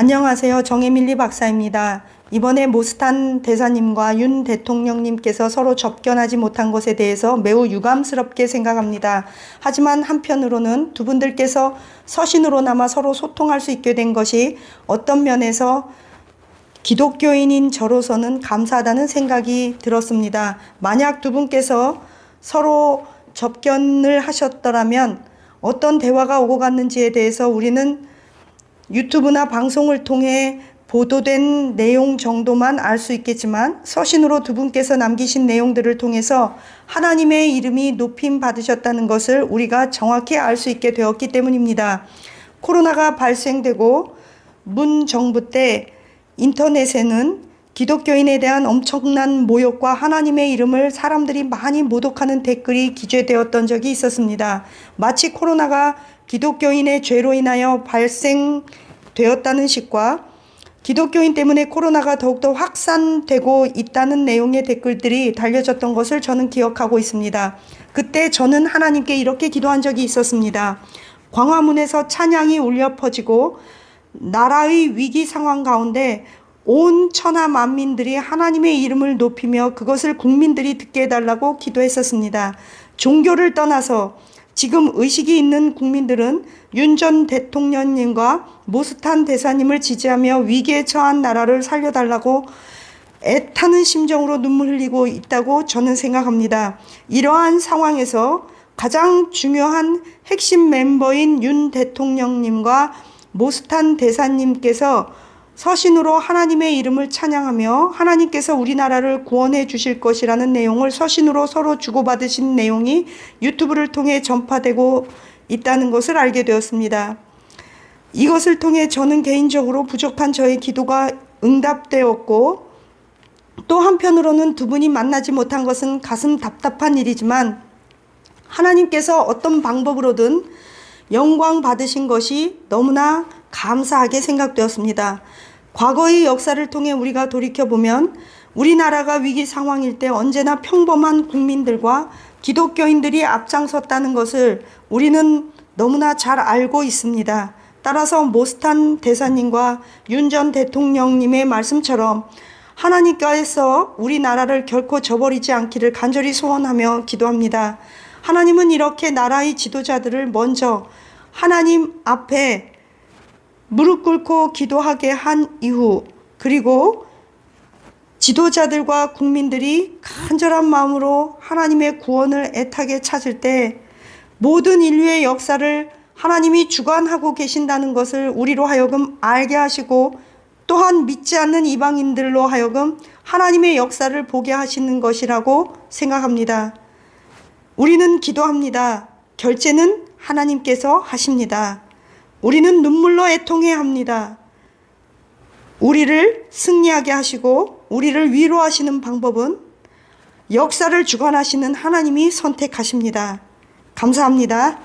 안녕하세요. 정혜밀리 박사입니다. 이번에 모스탄 대사님과 윤 대통령님께서 서로 접견하지 못한 것에 대해서 매우 유감스럽게 생각합니다. 하지만 한편으로는 두 분들께서 서신으로나마 서로 소통할 수 있게 된 것이 어떤 면에서 기독교인인 저로서는 감사하다는 생각이 들었습니다. 만약 두 분께서 서로 접견을 하셨더라면 어떤 대화가 오고 갔는지에 대해서 우리는 유튜브나 방송을 통해 보도된 내용 정도만 알 수 있겠지만 서신으로 두 분께서 남기신 내용들을 통해서 하나님의 이름이 높임 받으셨다는 것을 우리가 정확히 알 수 있게 되었기 때문입니다. 코로나가 발생되고 문 정부 때 인터넷에는 기독교인에 대한 엄청난 모욕과 하나님의 이름을 사람들이 많이 모독하는 댓글이 기재되었던 적이 있었습니다. 마치 코로나가 기독교인의 죄로 인하여 발생되었다는 식과 기독교인 때문에 코로나가 더욱더 확산되고 있다는 내용의 댓글들이 달려졌던 것을 저는 기억하고 있습니다. 그때 저는 하나님께 이렇게 기도한 적이 있었습니다. 광화문에서 찬양이 울려 퍼지고 나라의 위기 상황 가운데 온 천하 만민들이 하나님의 이름을 높이며 그것을 국민들이 듣게 해달라고 기도했었습니다. 종교를 떠나서 지금 의식이 있는 국민들은 윤 전 대통령님과 모스탄 대사님을 지지하며 위기에 처한 나라를 살려달라고 애타는 심정으로 눈물 흘리고 있다고 저는 생각합니다. 이러한 상황에서 가장 중요한 핵심 멤버인 윤 대통령님과 모스탄 대사님께서 서신으로 하나님의 이름을 찬양하며 하나님께서 우리나라를 구원해 주실 것이라는 내용을 서신으로 서로 주고받으신 내용이 유튜브를 통해 전파되고 있다는 것을 알게 되었습니다. 이것을 통해 저는 개인적으로 부족한 저의 기도가 응답되었고 또 한편으로는 두 분이 만나지 못한 것은 가슴 답답한 일이지만 하나님께서 어떤 방법으로든 영광 받으신 것이 너무나 감사하게 생각되었습니다. 과거의 역사를 통해 우리가 돌이켜보면 우리나라가 위기 상황일 때 언제나 평범한 국민들과 기독교인들이 앞장섰다는 것을 우리는 너무나 잘 알고 있습니다. 따라서 모스탄 대사님과 윤 전 대통령님의 말씀처럼 하나님께서 우리나라를 결코 저버리지 않기를 간절히 소원하며 기도합니다. 하나님은 이렇게 나라의 지도자들을 먼저 하나님 앞에 무릎 꿇고 기도하게 한 이후 그리고 지도자들과 국민들이 간절한 마음으로 하나님의 구원을 애타게 찾을 때 모든 인류의 역사를 하나님이 주관하고 계신다는 것을 우리로 하여금 알게 하시고 또한 믿지 않는 이방인들로 하여금 하나님의 역사를 보게 하시는 것이라고 생각합니다. 우리는 기도합니다. 결제는 하나님께서 하십니다. 우리는 눈물로 애통해야 합니다. 우리를 승리하게 하시고 우리를 위로하시는 방법은 역사를 주관하시는 하나님이 선택하십니다. 감사합니다.